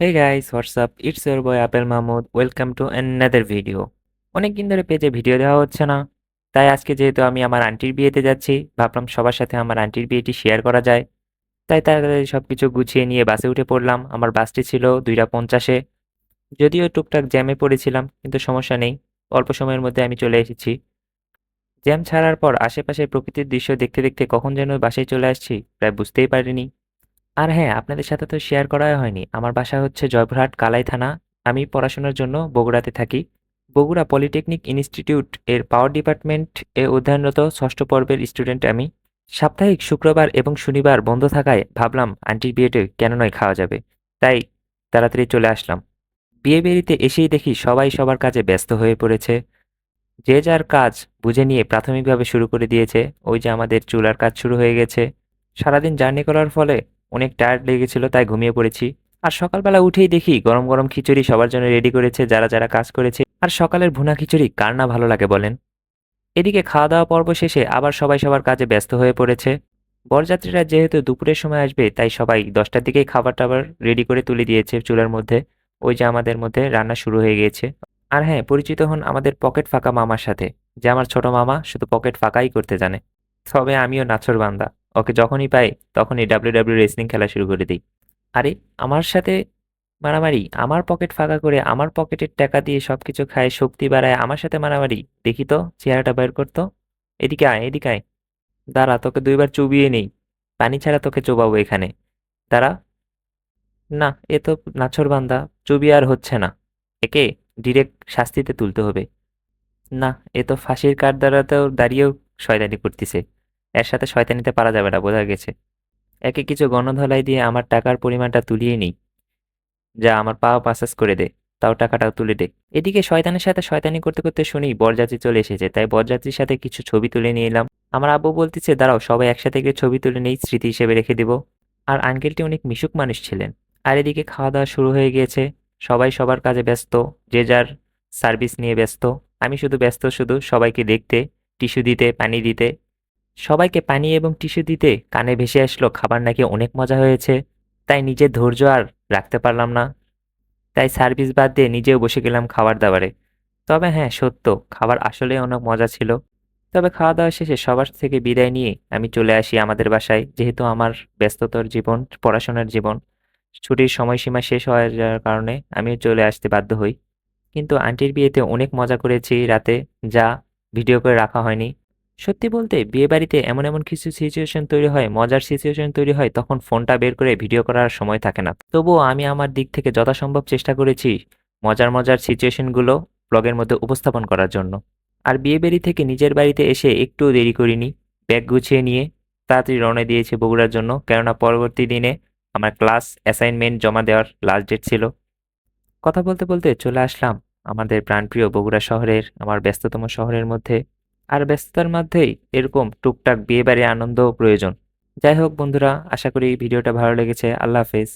Hey guys, what's up? It's your boy Apple Mahmood. Welcome to another video. অনেকদিন ধরে পেজে video দেওয়া হচ্ছে না, তাই আজকে যেহেতু আমি আমার আন্টির বিয়েতে যাচ্ছি, ভাবলাম সবার সাথে আমার আন্টির বিয়েটি শেয়ার করা যায়। তাই তাড়াতাড়ি সবকিছু গুছিয়ে নিয়ে বাসে উঠে পড়লাম। আমার বাসটি ছিল 2:50-এ। যদিও টুকটাক জ্যামে পড়েছিলাম, কিন্তু সমস্যা নেই, অল্প সময়ের মধ্যে আমি চলে এসেছি। জ্যাম ছাড়ার পর আশেপাশে প্রকৃতির দৃশ্য দেখতে দেখতে কখন যেন বাসায় চলে আসছি, প্রায় বুঝতেই পারিনি। আর হ্যাঁ, আপনাদের সাথে তো শেয়ার করাই হয়নি। আমার বাসা হচ্ছে জয়পুরহাট কালাই থানা। আমি পড়াশোনার জন্য বগুড়াতে থাকি। বগুড়া পলিটেকনিক ইনস্টিটিউট এর পাওয়ার ডিপার্টমেন্ট এ অধ্যয়নরত ষষ্ঠ পর্বের স্টুডেন্ট আমি। সাপ্তাহিক শুক্রবার এবং শনিবার বন্ধ থাকায় ভাবলাম আন্টির বিয়েতে কেন নয় খাওয়া যাবে। তাই তাড়াতাড়ি চলে আসলাম। বিয়ে বাড়িতে এসেই দেখি সবাই সবার কাজে ব্যস্ত হয়ে পড়েছে। যে যার কাজ বুঝে নিয়ে প্রাথমিকভাবে শুরু করে দিয়েছে। ওই যে আমাদের চুলার কাজ শুরু হয়ে গেছে। সারাদিন জার্নি করার ফলে অনেক টায়ার্ড লেগেছিল, তাই ঘুমিয়ে পড়েছি। আর সকালবেলা উঠেই দেখি গরম গরম খিচুড়ি সবার জন্য রেডি করেছে যারা যারা কাজ করেছে। আর সকালের ভুনা খিচুড়ি কার না ভালো লাগে বলেন। এদিকে খাওয়া দাওয়া পর্ব শেষে আবার সবাই সবার কাজে ব্যস্ত হয়ে পড়েছে। বরযাত্রীরা যেহেতু দুপুরের সময় আসবে, তাই সবাই 10টার দিকেই খাবার টাবার রেডি করে তুলে দিয়েছে চুলার মধ্যে। ওই যে আমাদের মধ্যে রান্না শুরু হয়ে গিয়েছে। আর হ্যাঁ, পরিচিত হন আমাদের পকেট ফাঁকা মামার সাথে, যে আমার ছোট মামা, শুধু পকেট ফাঁকাই করতে জানে। তবে আমিও নাছোড়বান্দা। ওকে যখনই পাই তখনই ডাব্লিউডাব্লিউ রেসলিং খেলা শুরু করে দিই। আরে, আমার সাথে মারামারি, আমার পকেট ফাঁকা করে আমার পকেটের টাকা দিয়ে সবকিছু খায়, শক্তি বাড়ায়, আমার সাথে মারামারি! দেখি তো চেহারাটা বের করতো। এদিকে আয়, এদিকে আয়। দাঁড়া, তোকে 2বার চুবিয়ে নেই। পানি ছাড়া তোকে চোবাবো এখানে। দাঁড়া। না, এ তো নাছোড়বান্দা, চুবিয়ে আর হচ্ছে না। একে ডিরেক্ট শাস্তিতে তুলতে হবে। না, এ তো ফাঁসির কাঠ দ্বারাতেও দাঁড়িয়েও শয়তানি করতেছে। এর সাথে শয়তানিতে পারা যাবে না, বোঝা গেছে। একে কিছু গণধোলাই দিয়ে আমার টাকার পরিমাণটা তুলিয়ে নিই। যা আমার পা মাসাজ করে দে, তাও টাকাটাও তুলে দে। এদিকে শয়তানের সাথে শয়তানি করতে করতে শুনি বরযাত্রী চলে এসেছে, তাই বরযাত্রীর সাথে কিছু ছবি তুলে নিয়ে এলাম। আমার আব্বু বলতেছে দাঁড়াও সবাই একসাথে গিয়ে ছবি তুলে নেই, স্মৃতি হিসেবে রেখে দিব। আর আঙ্কেলটি অনেক মিশুক মানুষ ছিলেন। আর এদিকে খাওয়া দাওয়া শুরু হয়ে গিয়েছে। সবাই সবার কাজে ব্যস্ত, যে যার সার্ভিস নিয়ে ব্যস্ত। আমি শুধু ব্যস্ত শুধু সবাইকে দেখতে, টিস্যু দিতে, পানি দিতে। সবাইকে পানি এবং টিস্যু দিতে কানে ভেসে আসলো খাবার নাকি অনেক মজা হয়েছে। তাই নিজের ধৈর্য আর রাখতে পারলাম না। তাই সার্ভিস বাদ দিয়ে নিজেও বসে গেলাম খাবার দাবারে। তবে হ্যাঁ, সত্য, খাবার আসলেই অনেক মজা ছিল। তবে খাওয়া দাওয়া শেষে সবার থেকে বিদায় নিয়ে আমি চলে আসি আমাদের বাসায়, যেহেতু আমার ব্যস্ততর জীবন, পড়াশোনার জীবন, ছুটির সময়সীমা শেষ হয়ে যাওয়ার কারণে আমিও চলে আসতে বাধ্য হই। কিন্তু আন্টির বিয়েতে অনেক মজা করেছি রাতে, যা ভিডিও করে রাখা হয়নি। সত্যি বলতে বিয়েবাড়িতে এমন এমন কিছু সিচুয়েশন তৈরি হয়, মজার সিচুয়েশন তৈরি হয়, তখন ফোনটা বের করে ভিডিও করার সময় থাকে না। তবুও আমি আমার দিক থেকে যথাসম্ভব চেষ্টা করেছি মজার মজার সিচুয়েশনগুলো ব্লগের মধ্যে উপস্থাপন করার জন্য। আর বিয়েবাড়ি থেকে নিজের বাড়িতে এসে একটুও দেরি করিনি। ব্যাগ গুছিয়ে নিয়ে তাড়াতাড়ি রওনা দিয়েছি বগুড়ার জন্য, কেননা পরবর্তী দিনে আমার ক্লাস অ্যাসাইনমেন্ট জমা দেওয়ার লাস্ট ডেট ছিল। কথা বলতে বলতে চলে আসলাম আমাদের প্রাণপ্রিয় বগুড়া শহরের, আমার ব্যস্ততম শহরের মধ্যে। আর ব্যস্ততার মধ্যেই এরকম টুকটাক বিয়েবাড়ির আনন্দও প্রয়োজন। যাই হোক বন্ধুরা, আশা করি ভিডিওটা ভালো লেগেছে। আল্লাহ হাফেজ।